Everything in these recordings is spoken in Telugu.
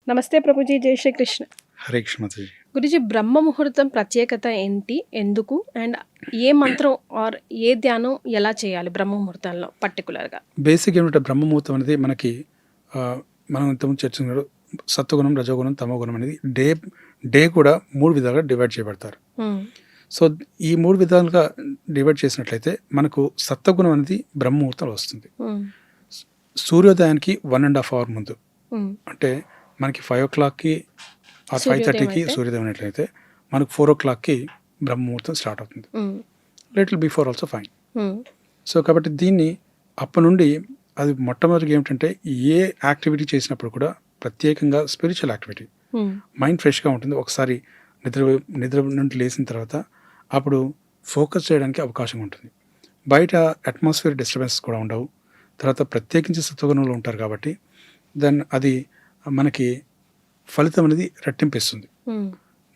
నమస్తే ప్రభుజీ, జై శ్రీకృష్ణ. హరే కృష్ణ మాతాజీ. గురుజీ, బ్రహ్మ ముహూర్తం ప్రత్యేకత ఏంటి, ఎందుకు, అండ్ ఏ మంత్రం ఆర్ ఏ ధ్యానం ఎలా చేయాలి బ్రహ్మ ముహూర్తంలో పర్టికులర్గా? బేసిక్ ఏమిటంటే బ్రహ్మముహూర్తం అనేది మనకి మనం ఇంతకుముందు చర్చించారు, సత్వగుణం, రజోగుణం, తమోగుణం అనేది డే కూడా 3 విధాలుగా డివైడ్ చేయబడతారు. సో ఈ 3 విధాలుగా డివైడ్ చేసినట్లయితే మనకు సత్వగుణం అనేది బ్రహ్మముహూర్తంలో వస్తుంది. సూర్యోదయానికి 1.5 అవర్ ముందు, అంటే మనకి 5 o'clockకి ఆ 5:30కి సూర్యోదయం అయినట్లయితే మనకు 4 o'clockకి బ్రహ్మముహూర్తం స్టార్ట్ అవుతుంది. Little before also fine. So కాబట్టి దీన్ని అప్పటి నుండి అది మొట్టమొదటిగా ఏమిటంటే ఏ యాక్టివిటీ చేసినప్పుడు కూడా ప్రత్యేకంగా స్పిరిచువల్ యాక్టివిటీ, మైండ్ ఫ్రెష్గా ఉంటుంది. ఒకసారి నిద్ర నుండి లేచిన తర్వాత అప్పుడు ఫోకస్ చేయడానికి అవకాశం ఉంటుంది. బయట అట్మాస్ఫియర్ డిస్టర్బెన్స్ కూడా ఉండవు. తర్వాత ప్రత్యేకించి సత్వగుణంలో ఉంటారు కాబట్టి దెన్ అది మనకి ఫలితం అనేది రెట్టింపిస్తుంది.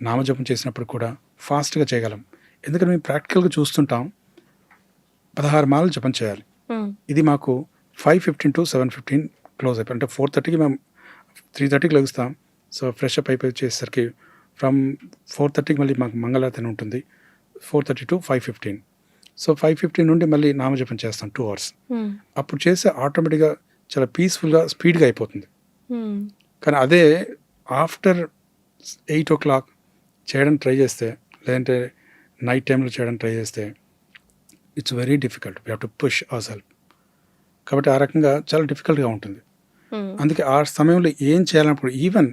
నామజపం చేసినప్పుడు కూడా ఫాస్ట్గా చేయగలం. ఎందుకంటే మేము ప్రాక్టికల్గా చూస్తుంటాం, 16 మాలలు జపం చేయాలి. ఇది మాకు 5:15 to 7:15 క్లోజ్ అయిపోయి, అంటే 4:30కి మేము 3:30కి లెగుస్తాం. సో ఫ్రెష్ అప్ అయిపోయి చేసేసరికి ఫ్రమ్ 4:30కి మళ్ళీ మాకు మంగళారతి ఉంటుంది. 4:30 to 5:15. సో 5:15 నుండి మళ్ళీ నామజపం చేస్తాం 2 hours. అప్పుడు చేస్తే ఆటోమేటిక్గా చాలా పీస్ఫుల్గా స్పీడ్గా అయిపోతుంది. కానీ అదే ఆఫ్టర్ 8 o'clock చేయడం ట్రై చేస్తే, లేదంటే నైట్ టైంలో చేయడం ట్రై చేస్తే it's very difficult. We have to push our self. కాబట్టి ఆ రకంగా చాలా డిఫికల్ట్గా ఉంటుంది. అందుకే ఆ సమయంలో ఏం చేయాలన్నప్పుడు ఈవెన్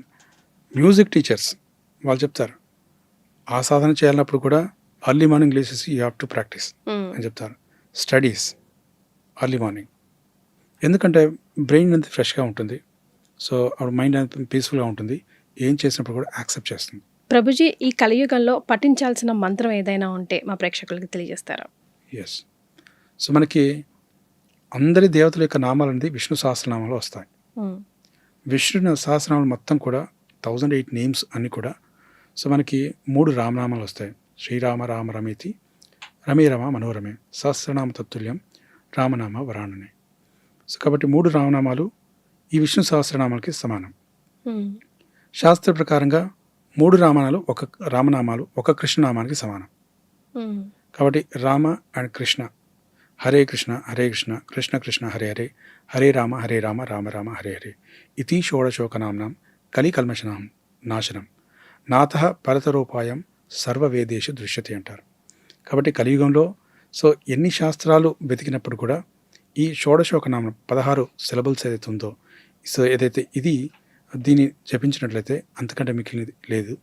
మ్యూజిక్ టీచర్స్ వాళ్ళు చెప్తారు, ఆ సాధన చేయాలన్నప్పుడు కూడా అర్లీ మార్నింగ్ లేచేసి యూ హ్యావ్ టు ప్రాక్టీస్ అని చెప్తారు. స్టడీస్ అర్లీ మార్నింగ్, ఎందుకంటే బ్రెయిన్ అంతా ఫ్రెష్గా ఉంటుంది. సో ఆ మైండ్ అంతా పీస్ఫుల్గా ఉంటుంది. ఏం చేసినప్పుడు కూడా యాక్సెప్ట్ చేస్తుంది. ప్రభుజీ, ఈ కలియుగంలో పఠించాల్సిన మంత్రం ఏదైనా ఉంటే మా ప్రేక్షకులకి తెలియజేస్తారా? ఎస్. సో మనకి అందరి దేవతల యొక్క నామాలు అనేది విష్ణు సహస్రనామాలు వస్తాయి. విష్ణు సహస్రనామాలు మొత్తం కూడా 1008 నేమ్స్ అన్నీ కూడా. సో మనకి 3 రామనామాలు వస్తాయి. శ్రీరామ రామ రమేతి, రమే రమ మనోరమే, సహస్రనామ తత్తుల్యం, రామనామ వరాణనే. సో కాబట్టి 3 రామనామాలు ఈ విష్ణు సహస్రనామాలకి సమానం. శాస్త్ర ప్రకారంగా 3 రామనామాలు ఒక కృష్ణనామానికి సమానం. కాబట్టి రామ అండ్ కృష్ణ, హరే కృష్ణ హరే కృష్ణ, కృష్ణ కృష్ణ హరే హరే, హరే రామ రామ రామ హరే హరే, ఇతి షోడశోకనామ్నాం కలికల్మషనాం నాశనం, నాథ పరతరోపాయం సర్వవేదేషు దృశ్యతే అంటారు. కాబట్టి కలియుగంలో సో ఎన్ని శాస్త్రాలు వెతికినప్పుడు కూడా ఈ షోడశోకనామం 16 సిలబుల్స్ ఏదైతే ఉందో, సో ఏదైతే దీన్ని జపించినట్లయితే అంతకంటే మిగిలినది లేదు.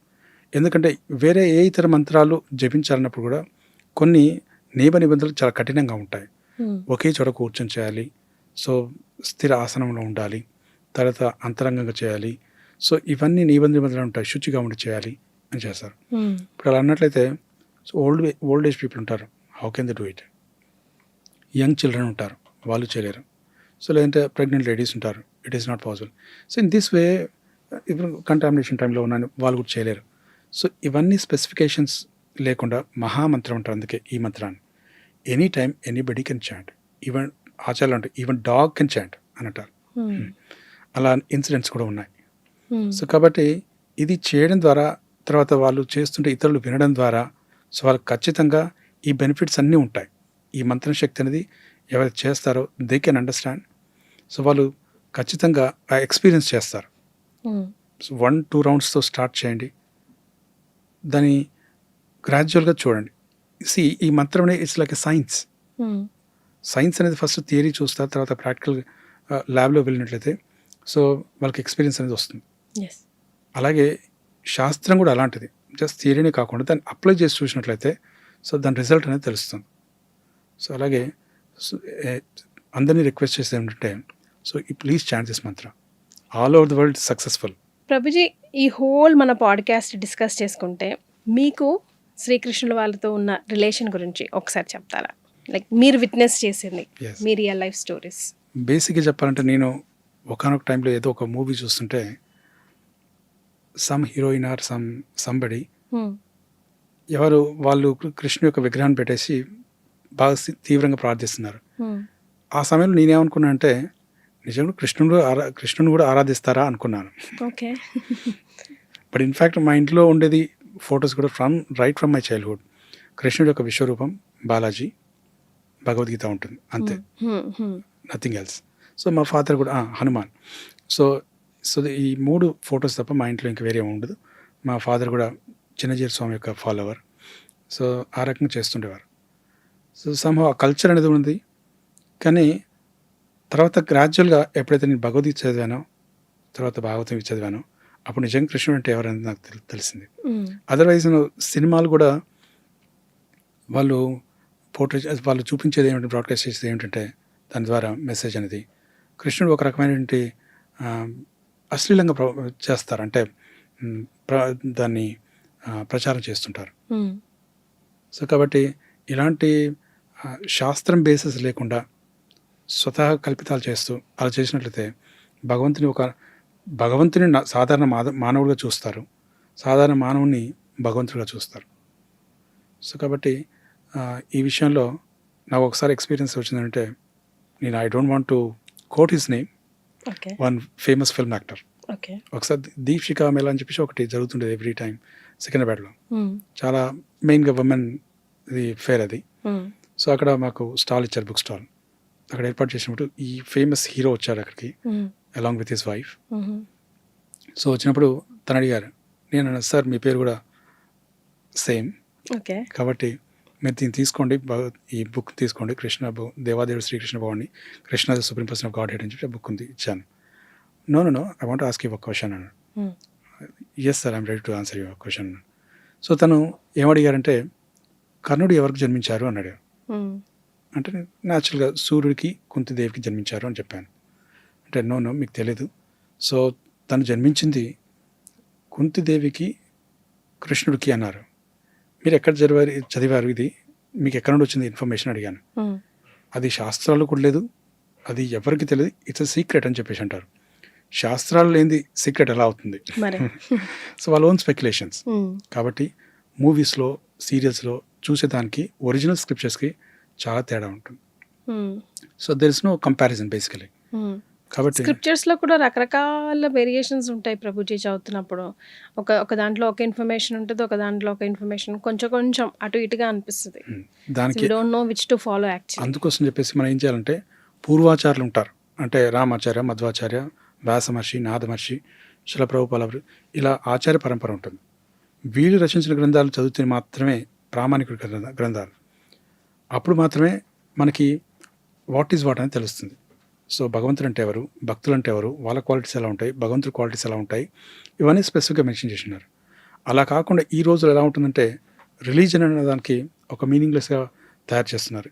ఎందుకంటే వేరే ఏ ఇతర మంత్రాలు జపించాలన్నప్పుడు కూడా కొన్ని నియమ నిబంధనలు చాలా కఠినంగా ఉంటాయి. ఒకే చోట కూర్చొని చేయాలి, సో స్థిర ఆసనంలో ఉండాలి, తర్వాత అంతరంగంగా చేయాలి. సో ఇవన్నీ నిబంధనలు ఉంటాయి, శుచిగా ఉండి చేయాలి అని చేస్తారు. ఇప్పుడు అలా అన్నట్లయితే సో ఓల్డ్ ఏజ్ పీపుల్ ఉంటారు, how can they do it? Young children ఉంటారు, వాళ్ళు చేయలేరు. సో లేదంటే ప్రెగ్నెంట్ లేడీస్ ఉంటారు, it is not possible. So in this way ఇప్పుడు కంటామినేషన్ టైంలో ఉన్నాను, వాళ్ళు కూడా చేయలేరు. సో ఇవన్నీ స్పెసిఫికేషన్స్ లేకుండా మహామంత్రం అంటారు. అందుకే ఈ మంత్రాన్ని any time anybody can chant, even ఆచార్యులు అంటే ఈవెన్ డాగ్ కెన్ చాంట్ అని అంటారు. అలా ఇన్సిడెంట్స్ కూడా ఉన్నాయి. సో కాబట్టి ఇది చేయడం ద్వారా, తర్వాత వాళ్ళు చేస్తుంటే ఇతరులు వినడం ద్వారా, సో వాళ్ళకి ఖచ్చితంగా ఈ బెనిఫిట్స్ అన్నీ ఉంటాయి. ఈ మంత్రం శక్తి అనేది ఎవరైతే చేస్తారో దే కెన్ అండర్స్టాండ్. సో వాళ్ళు ఖచ్చితంగా ఆ ఎక్స్పీరియన్స్ చేస్తారు. సో 1-2 రౌండ్స్తో స్టార్ట్ చేయండి, దాన్ని గ్రాడ్యువల్గా చూడండి. ఈ మంత్రం అనేది it's like a science. Science అనేది ఫస్ట్ థియరీ చూస్తారు, తర్వాత ప్రాక్టికల్ ల్యాబ్లో వెళ్ళినట్లయితే సో వాళ్ళకి ఎక్స్పీరియన్స్ అనేది వస్తుంది. అలాగే శాస్త్రం కూడా అలాంటిది, జస్ట్ థియరీనే కాకుండా దాన్ని అప్లై చేసి చూసినట్లయితే సో దాని రిజల్ట్ అనేది తెలుస్తుంది. సో అలాగే అందరినీ రిక్వెస్ట్ చేసేది ఏంటంటే so please chant this Mantra, all over the world successful. Prabhuji, ఈ హోల్ మన పాడ్కాస్ట్ డిస్కస్ చేసుకుంటే మీకు శ్రీకృష్ణుల వాళ్ళతో ఉన్న రిలేషన్ గురించి ఒకసారి చెప్తారా? లైక్ మీరు విట్నెస్ చేసింది, మీ రియల్ లైఫ్ స్టోరీస్. బేసిక్గా చెప్పాలంటే నేను ఒకనొక టైంలో ఏదో ఒక మూవీ చూస్తుంటే సమ్ హీరోయిన్ ఆర్ సంబడి వాళ్ళు కృష్ణు యొక్క విగ్రహాన్ని పెట్టేసి బాగా తీవ్రంగా ప్రార్థిస్తున్నారు. ఆ సమయంలో నేనేమనుకున్నా అంటే నిజంగా కృష్ణుని కూడా ఆరాధిస్తారా అనుకున్నాను. ఓకే. బట్ ఇన్ఫ్యాక్ట్ మా ఇంట్లో ఉండేది ఫొటోస్ కూడా రైట్ ఫ్రమ్ మై చైల్డ్హుడ్. కృష్ణుడి యొక్క విశ్వరూపం బాలాజీ, భగవద్గీత ఉంటుంది అంతే, నథింగ్ ఎల్స్. సో మా ఫాదర్ కూడా హనుమాన్. సో సో ఈ 3 ఫొటోస్ తప్ప మా ఇంట్లో ఇంకా వేరే ఉండదు. మా ఫాదర్ కూడా చిన్నజీర స్వామి యొక్క ఫాలోవర్. సో ఆ రకంగా చేస్తుండేవారు. సో సమ్హౌ ఆ కల్చర్ అనేది ఉంది. కానీ తర్వాత గ్రాడ్యువల్గా ఎప్పుడైతే నేను భగవద్గీత చదివానో, తర్వాత భాగవతం చదివానో, అప్పుడు నిజంగా కృష్ణుడు అంటే ఎవరనేది నాకు తెలిసింది. అదర్వైజ్ సినిమాలు కూడా వాళ్ళు వాళ్ళు చూపించేది ఏమిటంటే, బ్రాడ్కాస్ట్ చేసేది ఏమిటంటే దాని ద్వారా మెసేజ్ అనేది కృష్ణుడు ఒక రకమైనటువంటి అశ్లీలంగా చేస్తారు. అంటే దాన్ని ప్రచారం చేస్తుంటారు. సో కాబట్టి ఇలాంటి శాస్త్రం బేసిస్ లేకుండా స్వతహా కల్పితాలు చేస్తూ అలా చేసినట్లయితే భగవంతుని సాధారణ మానవుడిగా చూస్తారు, సాధారణ మానవుని భగవంతుడిగా చూస్తారు. సో కాబట్టి ఈ విషయంలో నాకు ఒకసారి ఎక్స్పీరియన్స్ వచ్చిందంటే, నేను I don't want to quote his name, one famous film actor. ఒకసారి దీక్షికా మేళ అని చెప్పేసి ఒకటి జరుగుతుండేది ఎవ్రీ టైం సికింద్రాబాద్లో. చాలా మెయిన్గా ఉమెన్ ఇది ఫేర్ అది. సో అక్కడ మాకు స్టాల్ ఇచ్చారు, బుక్ స్టాల్. అక్కడ ఏర్పాటు చేసినప్పుడు ఈ ఫేమస్ హీరో వచ్చాడు అక్కడికి along with his wife. So వచ్చినప్పుడు తను అడిగారు, నేను అన్నా సార్ మీ పేరు కూడా సేమ్, కాబట్టి మీరు దీన్ని తీసుకోండి, ఈ బుక్ తీసుకోండి, దేవాదేవుడు శ్రీకృష్ణ భగవాన్ని, Krishna the supreme person of godhead అని చెప్పి ఆ బుక్ ఉంది, ఇచ్చాను. No I want ask you ఒక క్వశ్చన్ అన్నాడు. Yes sir I'm ready to answer you question అన్నాడు. సో తను ఏమడిగారంటే, కర్ణుడు ఎవరికి జన్మించారు అన్నాడు. అంటే న్యాచురల్గా సూర్యుడికి కుంతిదేవికి జన్మించారు అని చెప్పాను. అంటే నో మీకు తెలీదు. సో తను జన్మించింది కుంతిదేవికి కృష్ణుడికి అన్నారు. మీరు ఎక్కడ చదివారు ఇది, మీకు ఎక్కడ నుండి వచ్చింది ఇన్ఫర్మేషన్ అడిగాను. అది శాస్త్రాలు కూడా లేదు, అది ఎవరికి తెలియదు, ఇట్స్ అ సీక్రెట్ అని చెప్పేసి అంటారు. శాస్త్రాలు లేనిది సీక్రెట్ ఎలా అవుతుంది? సో వాళ్ళ ఓన్ స్పెక్యులేషన్స్. కాబట్టి మూవీస్లో, సీరియల్స్లో చూసేదానికి ఒరిజినల్ స్క్రిప్చర్స్కి చాలా తేడా ఉంటుంది. So there is no comparison basically. కాబట్టి స్క్రిప్చర్స్ లో కూడా రకరకాల వేరియేషన్స్ ఉంటాయి ప్రభుజీ చదువుతున్నప్పుడు. ఒక దాంట్లో ఒక ఇన్ఫర్మేషన్ ఉంటుంది, ఒక దాంట్లో ఒక ఇన్ఫర్మేషన్ కొంచెం అటు ఇటుగా అనిపిస్తుంది. దానికి don't know which to follow actually. అందుకోసం చెప్పేసి మనం ఏం చేయాలంటే, పూర్వాచార్యులు ఉంటారు, అంటే రామాచార్య, మధ్వాచార్య, వ్యాసమహర్షి, నాదమహర్షి, శిల ప్రభుపాల, ఇలా ఆచార్య పరంపర ఉంటుంది. వీళ్ళు రచించిన గ్రంథాలు చదివితే మాత్రమే ప్రామాణిక గ్రంథాలు. అప్పుడు మాత్రమే మనకి వాట్ ఈజ్ వాట్ అని తెలుస్తుంది. సో భగవంతుడు అంటే ఎవరు, భక్తులు అంటే ఎవరు, వాళ్ళ క్వాలిటీస్ ఎలా ఉంటాయి, భగవంతుడి క్వాలిటీస్ ఎలా ఉంటాయి, ఇవన్నీ స్పెసిఫిక్గా మెన్షన్ చేసినారు. అలా కాకుండా ఈ రోజులు ఎలా ఉంటుందంటే, రిలీజన్ అనే దానికి ఒక మీనింగ్లెస్గా తయారు చేస్తున్నారు.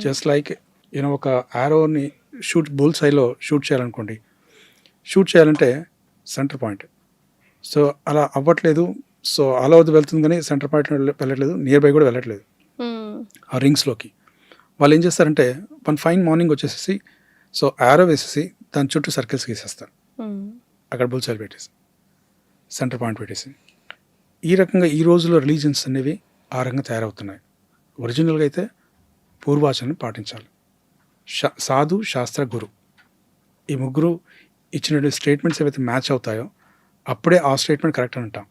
జస్ట్ లైక్ ఒక యారోని బుల్ సైలో షూట్ చేయాలనుకోండి, షూట్ చేయాలంటే సెంటర్ పాయింట్. సో అలా అవ్వట్లేదు. సో ఆల్ ఓవర్ వెళ్తుంది కానీ సెంటర్ పాయింట్ వెళ్ళట్లేదు, నియర్ బై కూడా వెళ్ళట్లేదు ఆ రింగ్స్లోకి. వాళ్ళు ఏం చేస్తారంటే, వన్ ఫైన్ మార్నింగ్ వచ్చేసేసి సో యారో వేసేసి దాని చుట్టూ సర్కిల్స్ గీసేస్తారు, అక్కడ బుల్ సైల్ పెట్టేసి సెంటర్ పాయింట్ పెట్టేసి. ఈ రకంగా ఈ రోజుల్లో రిలీజన్స్ అనేవి ఆ రకంగా తయారవుతున్నాయి. ఒరిజినల్గా అయితే పూర్వాచారాన్ని పాటించాలి. సాధు, శాస్త్ర, గురు, ఈ ముగ్గురు ఇచ్చిన స్టేట్మెంట్స్ ఏవైతే మ్యాచ్ అవుతాయో అప్పుడే ఆ స్టేట్మెంట్ కరెక్ట్ అని అంటాం.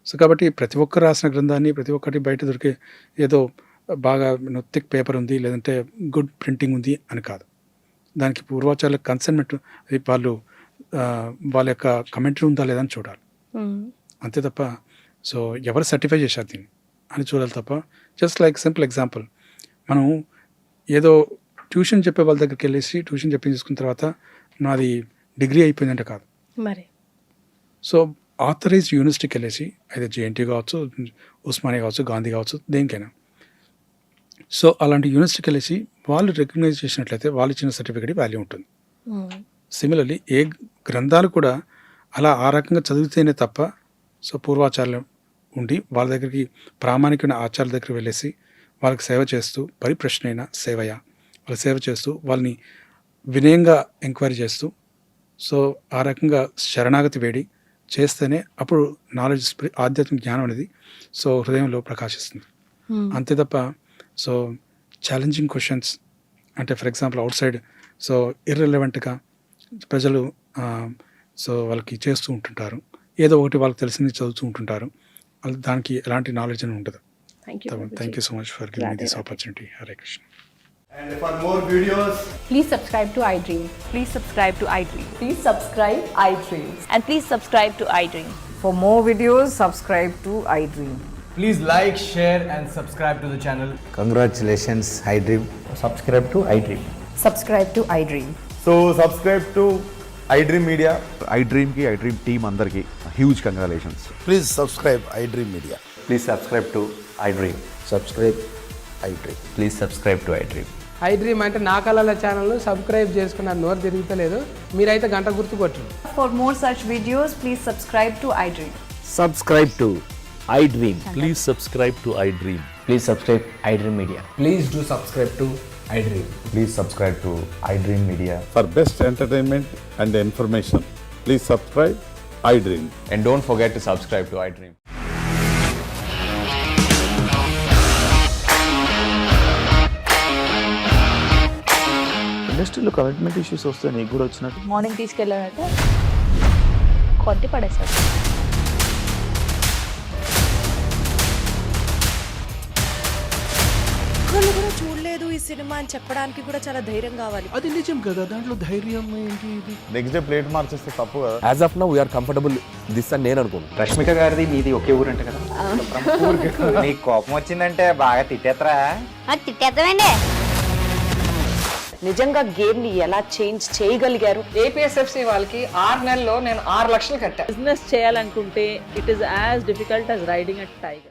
సో కాబట్టి ప్రతి ఒక్కరు రాసిన గ్రంథాన్ని, ప్రతి ఒక్కటి బయట దొరికే ఏదో బాగా థిక్ పేపర్ ఉంది, లేదంటే గుడ్ ప్రింటింగ్ ఉంది అని కాదు. దానికి పూర్వాచార్యుల కన్సెంట్మెంట్, వాళ్ళ యొక్క కమెంటరీ ఉందా లేదా అని చూడాలి, అంతే తప్ప సో ఎవరు సర్టిఫై చేశారు దీన్ని అని చూడాలి తప్ప, జస్ట్ లైక్ సింపుల్ ఎగ్జాంపుల్, మనం ఏదో ట్యూషన్ చెప్పే వాళ్ళ దగ్గరికి వెళ్ళేసి ట్యూషన్ చెప్పించుకున్న తర్వాత నాది డిగ్రీ అయిపోయిందంటే కాదు. మరి సో ఆథరైజ్డ్ యూనివర్సిటీకి వెళ్ళేసి, అయితే జేఎన్టీ కావచ్చు, ఉస్మానియా కావచ్చు, గాంధీ కావచ్చు, దేనికైనా, సో అలాంటి యూనివర్సిటీకి వెళ్ళేసి వాళ్ళు రికగ్నైజ్ చేసినట్లయితే వాళ్ళు ఇచ్చిన సర్టిఫికేట్ వాల్యూ ఉంటుంది. సిమిలర్లీ ఏ గ్రంథాలు కూడా అలా ఆ రకంగా చదివితేనే తప్ప, సో పూర్వాచార్యులు ఉండి వాళ్ళ దగ్గరికి ప్రామాణికమైన ఆచార్యుల దగ్గరికి వెళ్ళేసి వాళ్ళకి సేవ చేస్తూ, పరిప్రశ్నైన సేవయ, వాళ్ళ సేవ చేస్తూ వాళ్ళని వినయంగా ఎంక్వైరీ చేస్తూ, సో ఆ రకంగా శరణాగతి వేడి చేస్తేనే అప్పుడు నాలెడ్జ్, ఆధ్యాత్మిక జ్ఞానం అనేది సో హృదయంలో ప్రకాశిస్తుంది. అంతే తప్ప సో ఛాలెంజింగ్ క్వశ్చన్స్ అంటే for example outside so ఇర్రెలవెంట్గా ప్రజలు సో వాళ్ళకి చేస్తూ ఉంటుంటారు, ఏదో ఒకటి వాళ్ళకి తెలిసింది చదువుతూ ఉంటుంటారు, దానికి ఎలాంటి నాలెడ్జ్ అని ఉండదు. Thank you so much for giving this opportunity. Hare Krishna. And for more videos, Please subscribe to iDream. Please subscribe to iDream. Please subscribe iDream. And please subscribe to iDream. For more videos, subscribe to iDream. please like, share and subscribe to the channel. Congratulations, iDream. Subscribe to iDream. Subscribe to iDream. So subscribe to iDream Media. iDream ki iDream team andarki huge congratulations. Please subscribe iDream Media. Please subscribe to iDream. Subscribe iDream. Please subscribe to iDream. iDream అంటే నా కళల ఛానల్ సబ్స్క్రైబ్ చేసుకున్నారు, నోరు తిరుగుతలేదు, మీరైతే గంట గుర్తు కొట్టండి. For more such videos, please subscribe to iDream. Subscribe to iDream. Please subscribe to iDream. Please subscribe iDream Media. Please do subscribe to iDream. Please subscribe to iDream Media. For best entertainment and information, please subscribe iDream. And don't forget to subscribe to iDream. ఇండస్ట్రీలో కమిట్మెంట్ ఇష్యూస్ వస్తే నీకు కూడా వచ్చినట్టు మార్నింగ్ తీసుకెళ్ళానంటే కొద్ది పడేసారు. ఒక్కళ్ళు కూడా చూడలేదు ఈ సినిమా అని చెప్పడానికి కూడా చాలా ధైర్యం కావాలి. అది నిజం కదా, దాంట్లో ధైర్యం ఏంటి? ఇది నెక్స్ట్ డే ప్లేట్ మార్చేస్తే తప్పు కదా. As of now we are comfortable this అని నేను అనుకున్నాను. రష్మిక గారిది మీది ఒకే ఊరు అంట కదా? నీకు కోపం వచ్చిందంటే బాగా తిట్టేత్తరా? తిట్టేద్దామండి. నిజంగా గేమ్ ని ఎలా చేంజ్ చేయగలిగారు? APSFC వాళ్ళకి 6 నెలల్లో నేను 6 లక్షలు కట్టా. బిజినెస్ చేయాలనుకుంటే it is as difficult as riding a tiger.